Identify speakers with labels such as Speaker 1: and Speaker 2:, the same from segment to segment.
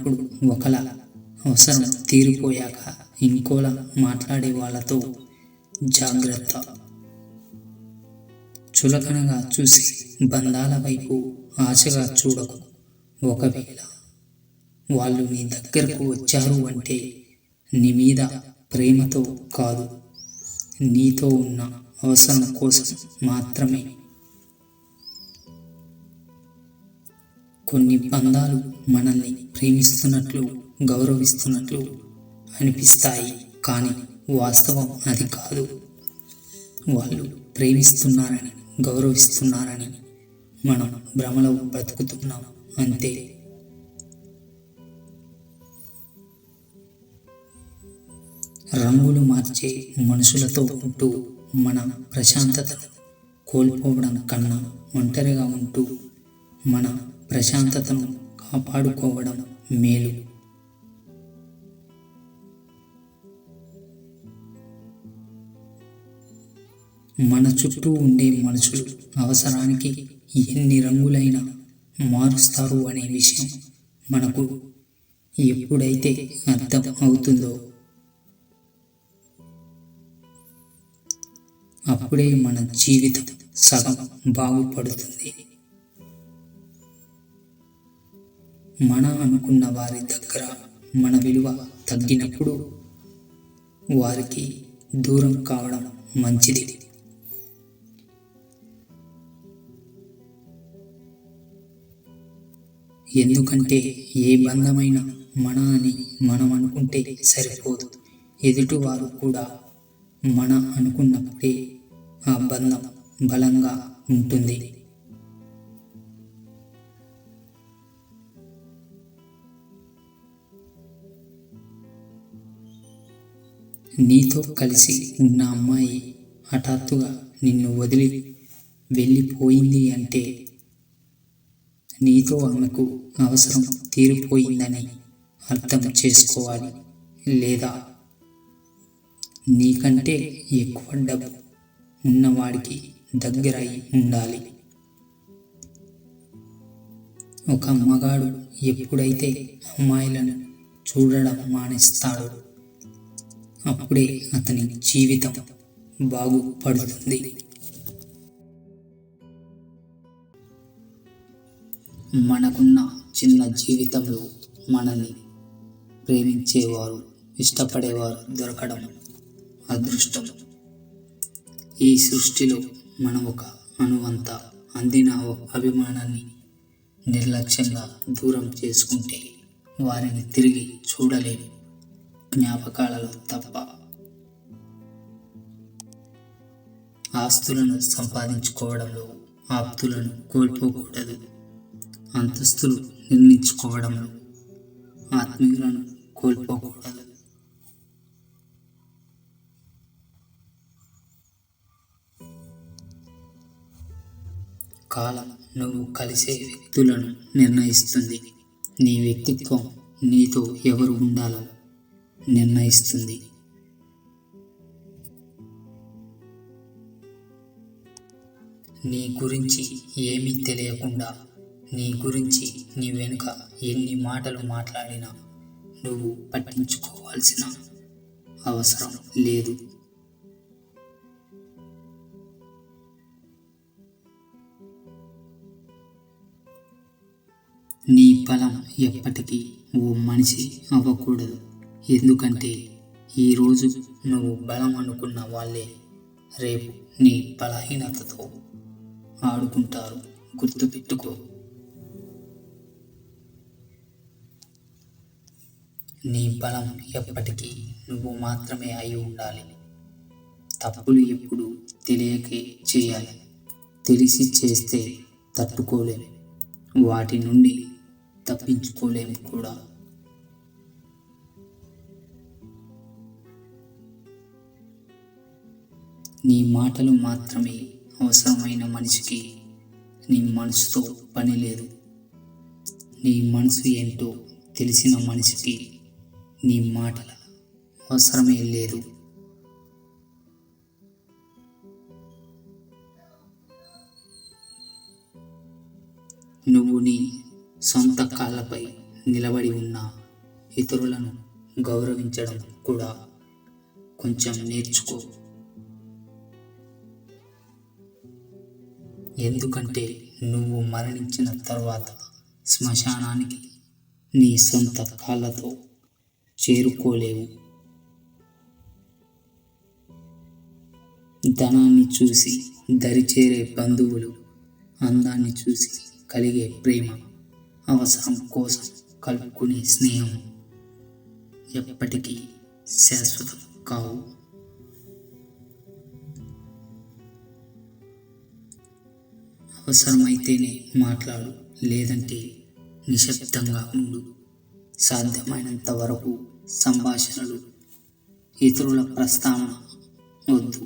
Speaker 1: ఉన్నప్పుడు ఒకలా, అవసరం తీరిపోయాక ఇంకోలా మాట్లాడే వాళ్ళతో జాగ్రత్త. చులకనగా చూసి బంధాల వైపు ఆశగా చూడకు. ఒకవేళ వాళ్ళు నీ దగ్గరకు వచ్చారు అంటే నీ మీద ప్రేమతో కాదు, నీతో ఉన్న అవసరం కోసం మాత్రమే. కొన్ని బంధాలు మనల్ని ప్రేమిస్తున్నట్లు, గౌరవిస్తున్నట్లు అనిపిస్తాయి, కానీ వాస్తవం అది కాదు. వాళ్ళు ప్రేమిస్తున్నారని, గౌరవిస్తున్నారని మనం భ్రమలో బ్రతుకుతున్నాం అంతే. రంగులు మార్చే మనుషులతో ఉంటూ మన ప్రశాంతతను కోల్పోవడం కన్నా ఒంటరిగా ఉంటూ మన ప్రశాంతతను కాపాడుకోవడం మేలు. మన చుట్టూ ఉండే మనుషులు అవసరానికి ఎన్ని రంగులైనా మారుస్తారు అనే విషయం మనకు ఎప్పుడైతే అర్థం అవుతుందో అప్పుడే మన జీవితం సగం బాగుపడుతుంది. మన అనుకున్న వారి దగ్గర మన విలువ తగ్గినప్పుడు వారికి దూరం కావడం మంచిది. ఎందుకంటే ఏ బంధమైనా మన అని మనం అనుకుంటే సరిపోదు, ఎదుటివారు కూడా మన అనుకున్నప్పుడే ఆ బంధం బలంగా ఉంటుంది. నీతో కలిసి ఉన్న అమ్మాయి హఠాత్తుగా నిన్ను వదిలి వెళ్ళిపోయింది అంటే నీతో ఆమెకు అవసరం తీరిపోయిందని అర్థం చేసుకోవాలి. లేదా నీకంటే ఎక్కువ డబ్బు ఉన్నవాడికి దగ్గరై ఉండాలి. ఒక మగాడు ఎప్పుడైతే అమ్మాయిలను చూడడం మానేస్తాడో అప్పుడే అతని జీవితం బాగుపడుతుంది. మనకున్న చిన్న జీవితంలో మనల్ని ప్రేమించేవారు, ఇష్టపడేవారు దొరకడం అదృష్టం. ఈ సృష్టిలో మనం ఒక అణువంత అందిన అభిమానాన్ని నిర్లక్ష్యంగా దూరం చేసుకుంటే వారిని తిరిగి చూడలేము, జ్ఞాపకాలలో తప్ప. ఆస్తులను సంపాదించుకోవడంలో ఆప్తులను కోల్పోకూడదు. అంతస్తులు నిర్మించుకోవడంలో ఆత్మీయులను కోల్పోకూడదు. కాలం నువ్వు కలిసే వ్యక్తులను నిర్ణయిస్తుంది. నీ వ్యక్తిత్వం నీతో ఎవరు ఉండాలో నిర్ణయిస్తుంది. నీ గురించి ఏమీ తెలియకుండా నీ గురించి నీ వెనుక ఎన్ని మాటలు మాట్లాడినా నువ్వు పట్టించుకోవాల్సిన అవసరం లేదు. నీ బలం ఎప్పటికీ ఓ మనిషి అవ్వకూడదు. ఎందుకంటే ఈరోజు నువ్వు బలం అనుకున్న వాళ్ళే రేపు నీ బలహీనతతో ఆడుకుంటారు. గుర్తుపెట్టుకో. నీ బలం ఎప్పటికీ నువ్వు మాత్రమే అయి ఉండాలి. తప్పులు ఎప్పుడు తెలియకే చేయాలి. తెలిసి చేస్తే తట్టుకోలేము, వాటి నుండి తప్పించుకోలేము కూడా. నీ మాటలు మాత్రమే అవసరమైన మనిషికి నీ మనసుతో పని లేదు. నీ మనసు ఏంటో తెలిసిన మనిషికి నీ మాటల అవసరమే లేదు. నువ్వు నీ సొంత కాళ్ళపై నిలబడి ఉన్న ఇతరులను గౌరవించడం కూడా కొంచెం నేర్చుకో. ఎందుకంటే నువ్వు మరణించిన తర్వాత శ్మశానానికి నీ సొంత కాళ్ళతో చేరుకోలేవు. ధనాన్ని చూసి దరిచేరే బంధువులు, అందాన్ని చూసి కలిగే ప్రేమ, అవసరం కోసం కలుపుకునే స్నేహం ఎప్పటికీ శాశ్వతం కావు. అవసరమైతేనే మాట్లాడు, లేదంటే నిశ్శబ్దంగా ఉండు. సాధ్యమైనంత వరకు సంభాషణలు, ఇతరుల ప్రస్తావన వద్దు.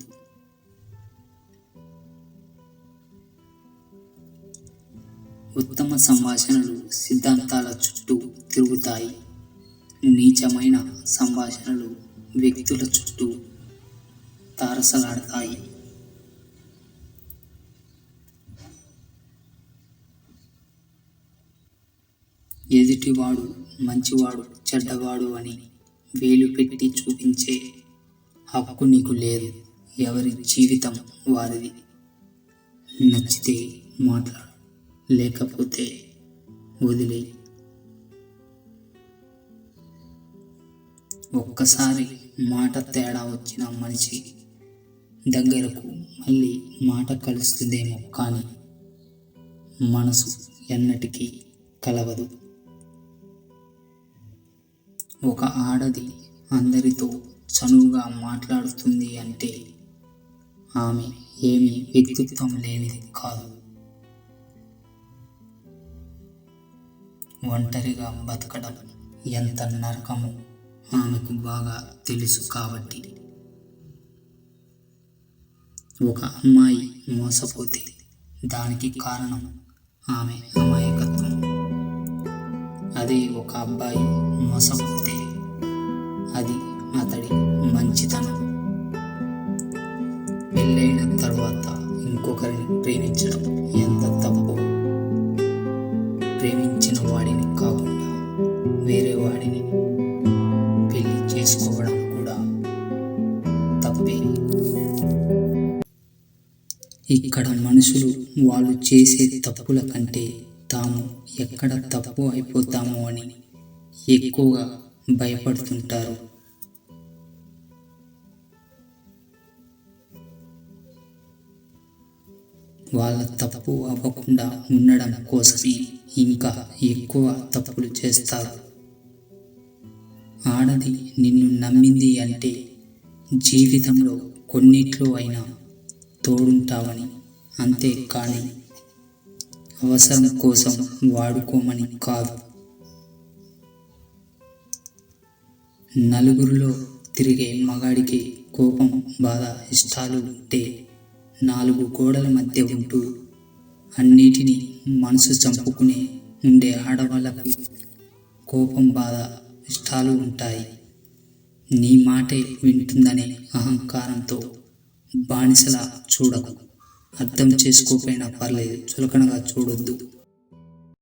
Speaker 1: ఉత్తమ సంభాషణలు సిద్ధాంతాల చుట్టూ తిరుగుతాయి. నీచమైన సంభాషణలు వ్యక్తుల చుట్టూ తారసలాడతాయి. ఎదుటివాడు మంచివాడు చెడ్డవాడు అని వేలు పెట్టి చూపించే హక్కు నీకు లేదు. ఎవరి జీవితం వారిది. నచ్చితే మాట్లాడు, లేకపోతే వదిలేయి. ఒక్కసారి మాట తేడా వచ్చిన మనిషి దగ్గరకు మళ్ళీ మాట కలుస్తుందేమో కానీ మనసు ఎన్నటికీ కలవదు. ఒక ఆడది అందరితో చనువుగా మాట్లాడుతుంది అంటే ఆమె ఏమీ వ్యక్తిత్వం లేనిది కాదు. ఒంటరిగా బతకడం ఎంత నరకమో ఆమెకు బాగా తెలుసు కాబట్టి. ఒక అమ్మాయి మోసపోతే దానికి కారణం ఆమె అమాయకత్వం. అదే ఒక అబ్బాయి మోసపోతే అది అతడి మంచితనం. పెళ్ళైన తర్వాత ఇంకొకరిని ప్రేమించడం ఎంత తప్పు. ప్రేమించిన వాడిని కాకుండా వేరే వాడిని పెళ్లి చేసుకోవడం కూడా తప్పే. ఇక్కడ మనుషులు వాళ్ళు చేసే తప్పుల కంటే తాము ఎక్కడ తప్పు అయిపోతామో అని ఎక్కువగా భయపడుతుంటారు. వాళ్ళ తప్పు అవ్వకుండా ఉండడం కోసమే ఇంకా ఎక్కువ తప్పులు చేస్తారు. ఆడది నిన్ను నమ్మింది అంటే జీవితంలో కొన్నిట్లో అయినా తోడుంటావని, అంతే కానీ అవసరం కోసం వాడుకోమని కాదు. నలుగురిలో తిరిగే మగాడికి కోపం, బాధ, ఇష్టాలు ఉంటే 4 గోడల మధ్య ఉంటూ అన్నిటినీ మనసు చంపుకునే ఉండే ఆడవాళ్లకు కోపం, బాధ, ఇష్టాలు ఉంటాయి. నీ మాటే వింటుందనే అహంకారంతో బానిసలా చూడకు. అర్థం చేసుకోకపోయినా పర్లేదు, చులకనగా చూడొద్దు.